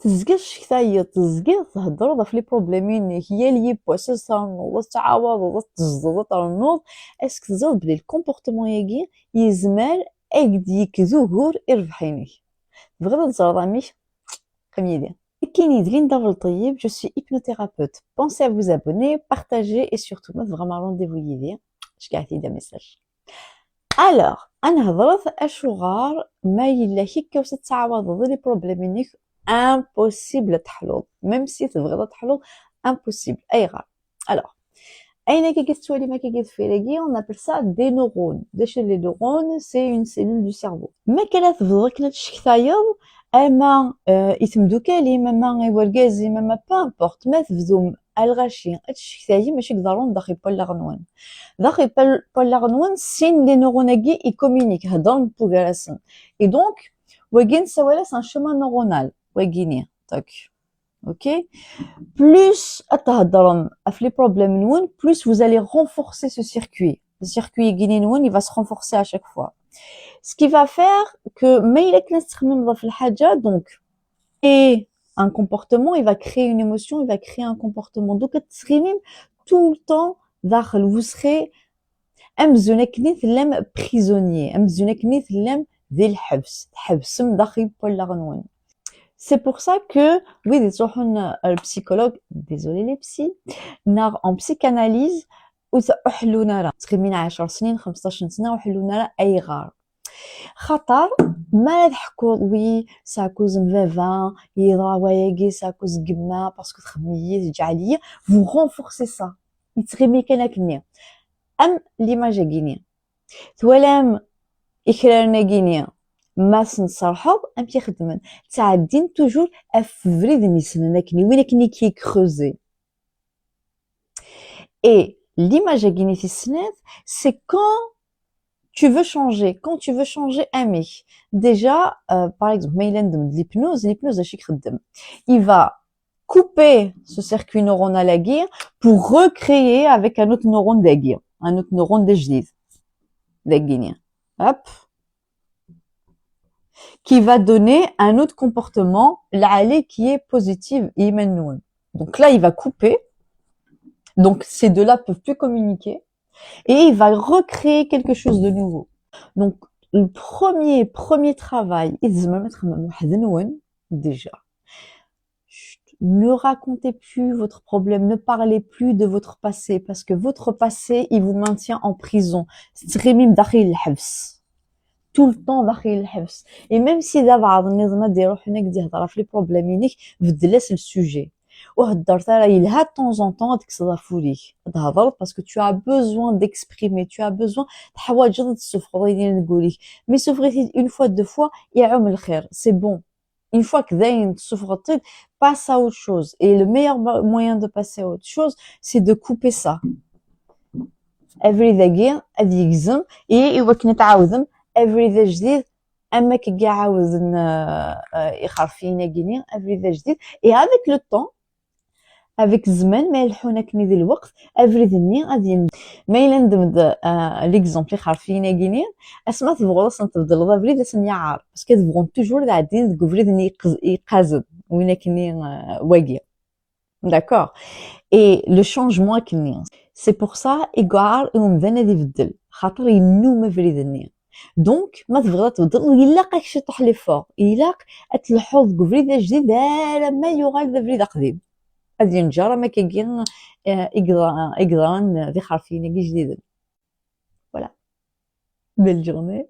تزقش كتايا تزقي تهضر في لي بروبليمين هي لي بوسس تنوض تعاوض تجزد تنوض اسك تزود بلي الكومبورتمون ياكي يزمر اكديك زهور يربحيني بغيت تزرامي كميديا كاين يدلين دافل طيب جو سوي hypnothérapeute pensez à vous abonner partager et surtout ما vraiment rendez-vous يدي شكاعتي دا ميساج alors انا هضرت اشغار ما يلا هيك واش تعاوض لي بروبليمينيك impossible تحلوض même si تبغي تحلوض impossible اي غار alors اين كي كتسولي ما كي كتفيريكي on appelle ça des neurones داش لي neurones c'est une cellule du cerveau ما كلا تفضلك نتشكتايض اما يتمدو كالي اما يوركازي اما بامبورت ما تفزوم الغاشي تشكتاي ماشي ضروري داخل بلاغنوان داخل بلاغنوان سين لي نوروناكي يكومونيك هضرن بوغراسن اي دونك وكين سوالس ان شومان نورونال وكيني تاك اوكي plus atahadram af les problèmes noun plus vous allez renforcer ce circuit le circuit guinéen il va se renforcer à chaque fois ce qui va faire que mais il نستخدم في الحاجه donc et un comportement il va créer une émotion il va créer un comportement donc تسخيمين tout le temps داخل vous serez امزونك نيت لم prisonnier امزونك نيت لم ذي الحبس تحبسم داخل بلاغنون. C'est pour ça que, oui, le psychologue, désolé les psys, en psychanalyse, ou ça أحلونا راه تخمينا 10 سنين 15 سنة وحلونا راه أي غار خطر ما نضحكوا وي ساكوز مفافان يضرا واياكي ساكوز قما باسكو تخميي تجعليه vous renforcez ça يتغمي كان كني ام ليماج كينيا تولام إكرارنا كينيا ما سنصرحو ام كيخدمن تعدين توجور افريد نيسنا كني وين كني كي كروزي et l'image كيني في السنات c'est quand tu veux changer quand tu veux changer un mec déjà par exemple ميلان de l'hypnose اش يخدم il va couper ce circuit neuronal à guir pour recréer avec un autre neurone d'agir un autre neurone de جديد d'agir hop qui va donner un autre comportement l'allée qui est positive et maintenant donc là il va couper donc ces deux-là peuvent plus communiquer et il va recréer quelque chose de nouveau donc le premier travail déjà ne racontez plus votre problème ne parlez plus de votre passé parce que votre passé il vous maintient en prison tout le temps داخل الحبس et même si بعض الناس ديروا حنا كدي هضره في لي بروبليمينيك بدلاس السوجي وهضرت راه يلها de temps en temps ديك صدافو ليك تهضر parce que tu as besoin d'exprimer tu as besoin حوايج تصفر اللي نقولك مي سوفريتي une fois deux fois يعم الخير c'est bon une fois que داين تصفرتي passe à autre chose et le meilleur moyen de passer à autre chose c'est de couper ça every day غادي يجزم ايوا كنا تعاودم every day جديد اما كي عاوز يخرفينا كيني every day جديد et avec le temps avec الزمان ما يلحونا كني ديال الوقت every day غادي ما الا ندمد ليكزامبل يخرفينا كيني اسما تبغوا اصلا تبدل افري دا سنيعار باسكو تبغون توجور قاعدين تقول فري يقازد وين كني واقي d'accord et le changement كني c'est pour ça égal ومذنا يبدل خاطر ينوم فري دنيا دونك ما تبغى تبدل الا قاك شي طح لي فور الا تلحظ قفريده جديد ما يغال فريده قديم غادي نجرى ما كاين اقران ذي خرفينه جديد فوالا بيل جورني